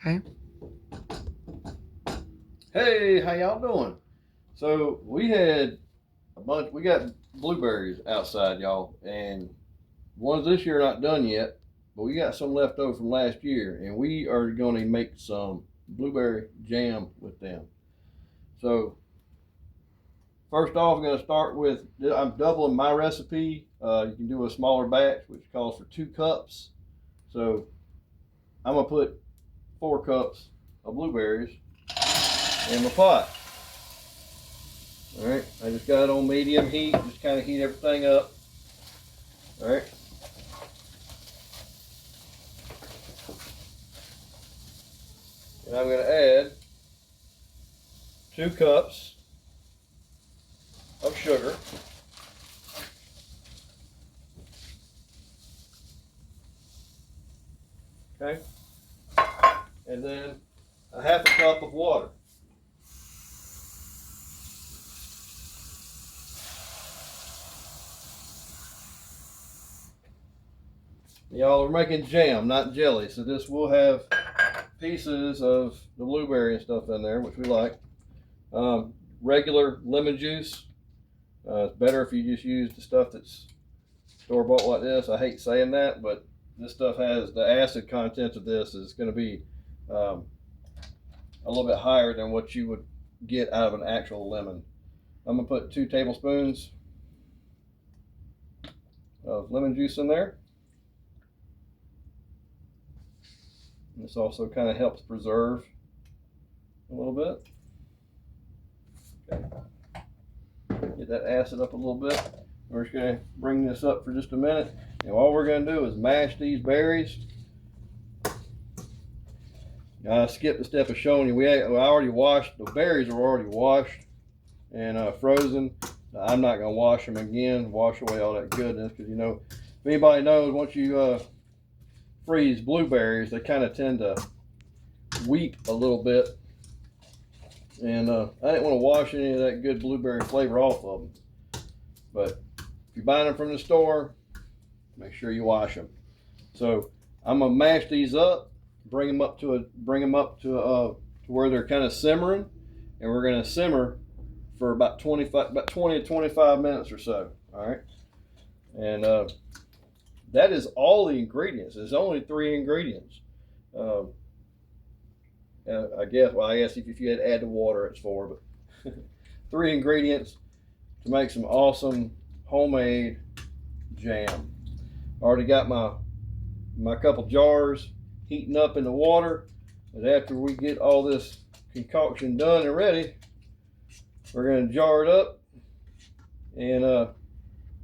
Okay. Hey, how y'all doing? So we had we got blueberries outside, y'all, and ones this year not done yet, but we got some left over from last year, and we are going to make some blueberry jam with them. So first off, I'm going to start with, I'm doubling my recipe. You can do a smaller batch, which calls for 2 cups. So I'm going to put 4 cups of blueberries in my pot. All right, I just got it on medium heat, just kind of heat everything up. All right. And I'm going to add 2 cups of sugar. Okay. And then a 1/2 cup of water. Y'all are making jam, not jelly, so this will have pieces of the blueberry and stuff in there, which we like. Regular lemon juice. It's better if you just use the stuff that's store-bought like this. I hate saying that, but this stuff has the acid content of this is going to be a little bit higher than what you would get out of an actual lemon. I'm going to put 2 tablespoons of lemon juice in there. This also kind of helps preserve a little bit. Okay. Get that acid up a little bit. We're just going to bring this up for just a minute. And all we're going to do is mash these berries. I skipped the step of showing you. I already washed, the berries are already washed and frozen. I'm not going to wash them again, wash away all that goodness, because you know, if anybody knows, once you freeze blueberries, they kind of tend to weep a little bit. And I didn't want to wash any of that good blueberry flavor off of them. But if you're buying them from the store, make sure you wash them. So I'm gonna mash these up, bring them up to where they're kind of simmering, and we're gonna simmer for about 20 to 25 minutes or so. All right, and that is all the ingredients. There's only 3 ingredients. I guess if you had to add the water, it's 4, but 3 ingredients to make some awesome homemade jam. I already got my couple jars heating up in the water, and after we get all this concoction done and ready, we're going to jar it up and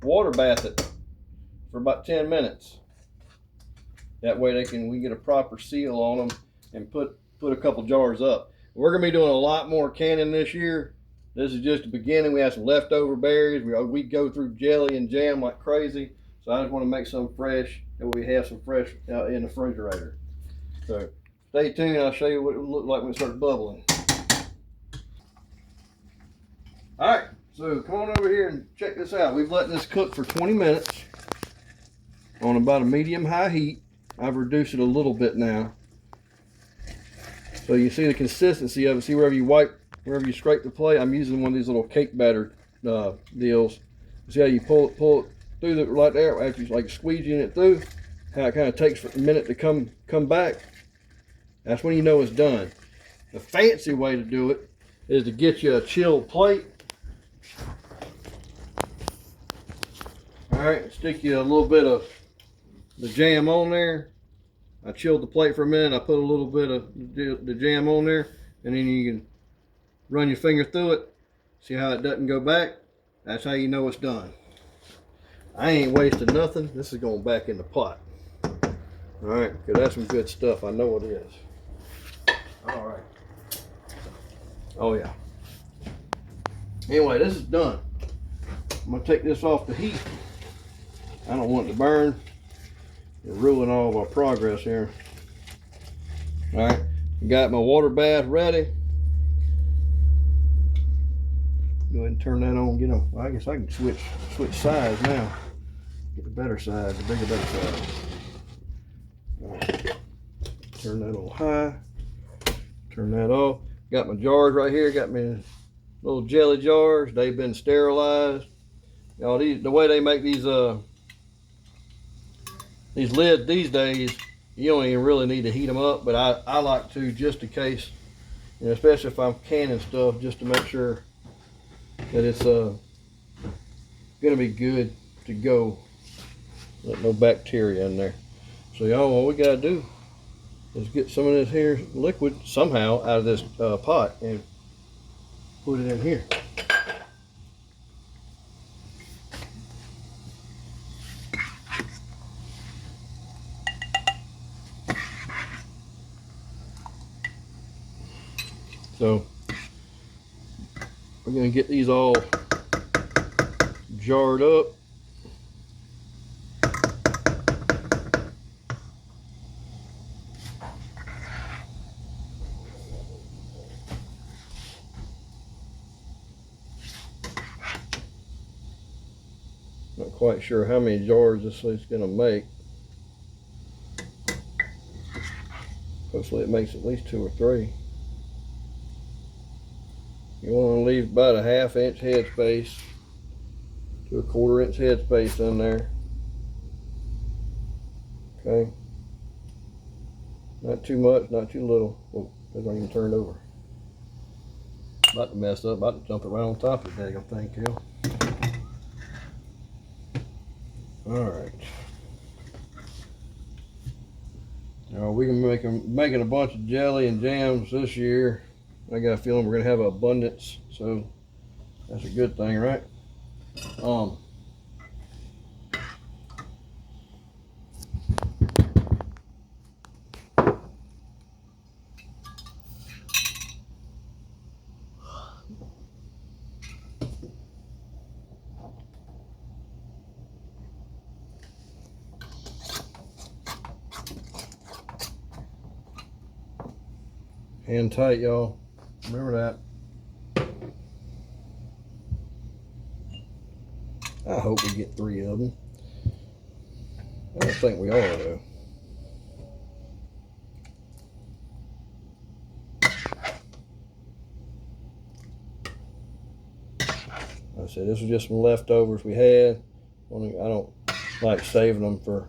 water bath it for about 10 minutes. That way we get a proper seal on them and put a couple jars up. We're going to be doing a lot more canning this year. This is just the beginning. We have some leftover berries. We go through jelly and jam like crazy. So I just want to make some fresh, and we have some fresh out in the refrigerator. So stay tuned. I'll show you what it will look like when it starts bubbling. All right, so come on over here and check this out. We've let this cook for 20 minutes on about a medium-high heat. I've reduced it a little bit now. So you see the consistency of it. See wherever you scrape the plate, I'm using one of these little cake batter deals. See how you pull it through like there after you like squeezing it through. How it kind of takes a minute to come back. That's when you know it's done. The fancy way to do it is to get you a chilled plate. All right, stick you a little bit of the jam on there. I chilled the plate for a minute. I put a little bit of the jam on there, and then you can run your finger through it. See how it doesn't go back? That's how you know it's done. I ain't wasting nothing. This is going back in the pot. All right, because that's some good stuff. I know it is. All right. Oh yeah. Anyway, this is done. I'm gonna take this off the heat. I don't want it to burn. It'll ruin all of our progress here. All right, got my water bath ready. Go ahead and turn that on. Get them. Well, I guess I can switch sides now. Get the better side, the bigger, better side. All right. Turn that on high. Turn that off. Got my jars right here. Got me little jelly jars. They've been sterilized. Y'all, the way they make these lids these days, you don't even really need to heat them up, but I like to, just in case, you know, especially if I'm canning stuff, just to make sure that it's gonna be good to go. Let no bacteria in there. So y'all, what we gotta do is get some of this here liquid somehow out of this pot and put it in here. So we're gonna get these all jarred up. Not quite sure how many jars this is gonna make. Hopefully it makes at least 2 or 3. You want to leave about a 1/2 inch headspace to a 1/4 inch headspace in there. Okay. Not too much, not too little. Oh, that's not even turned over. About to mess up, about to jump it right on top of the daggone thing, Kel. Alright. Now we can making a bunch of jelly and jams this year. I got a feeling we're gonna have an abundance, so that's a good thing, right? Hand tight, y'all. Remember that. I hope we get 3 of them. I don't think we are, though. Like I said, this was just some leftovers we had. I don't like saving them for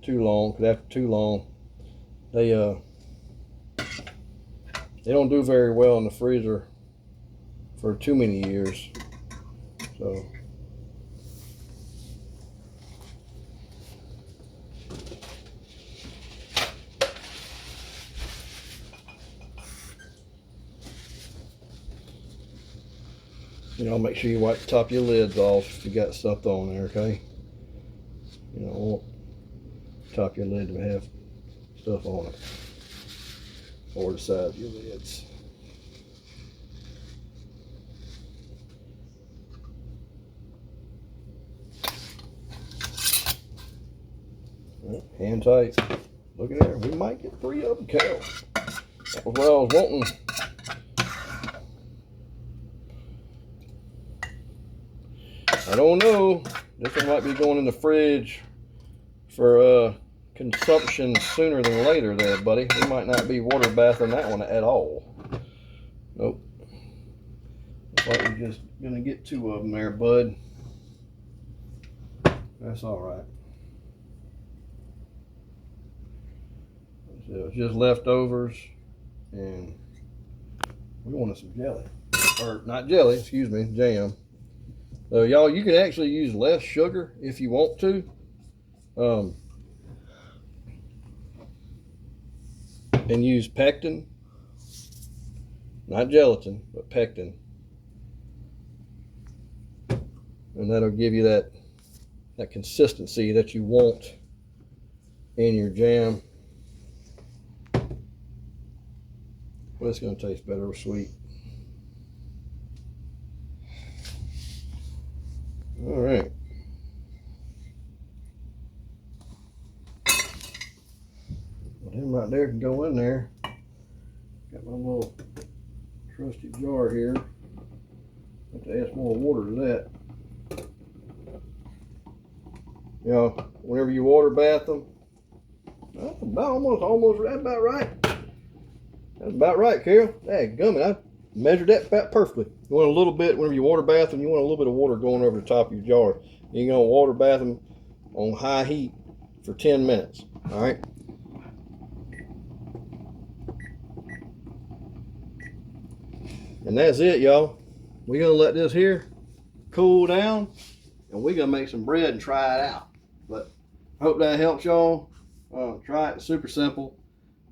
too long, because after too long, they don't do very well in the freezer for too many years. So you know, make sure you wipe the top of your lids off if you got stuff on there, okay? You know, want the top of your lid to have stuff on it, or the side of your lids. Right, hand tight. Look at there, we might get 3 of them, Cal. That was what I was wanting. I don't know. This one might be going in the fridge for consumption sooner than later there, buddy. We might not be water bathing that one at all. Nope. Looks like we're just gonna get 2 of them there, bud. That's all right. So it's just leftovers, and we wanted some jelly. Or not jelly, excuse me, jam. So y'all, you can actually use less sugar if you want to. And use pectin, not gelatin, but pectin. And that'll give you that consistency that you want in your jam. But it's going to taste better with sweet. All right. Well, them right there can go in there. Got my little trusty jar here. Have to add some more water to that. You know, whenever you water bath them, that's about almost that's about right. That's about right, Carol. Hey, gummit, I measured that about perfectly. You want a little bit, whenever you water bath them, you want a little bit of water going over the top of your jar. You're going to water bath them on high heat for 10 minutes. All right. And that's it, y'all. We're going to let this here cool down, and we're going to make some bread and try it out. But I hope that helps y'all. Try it. It's super simple.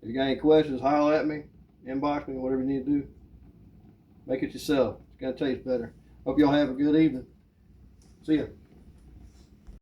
If you got any questions, holler at me, inbox me, whatever you need to do. Make it yourself. It's going to taste better. Hope y'all have a good evening. See ya.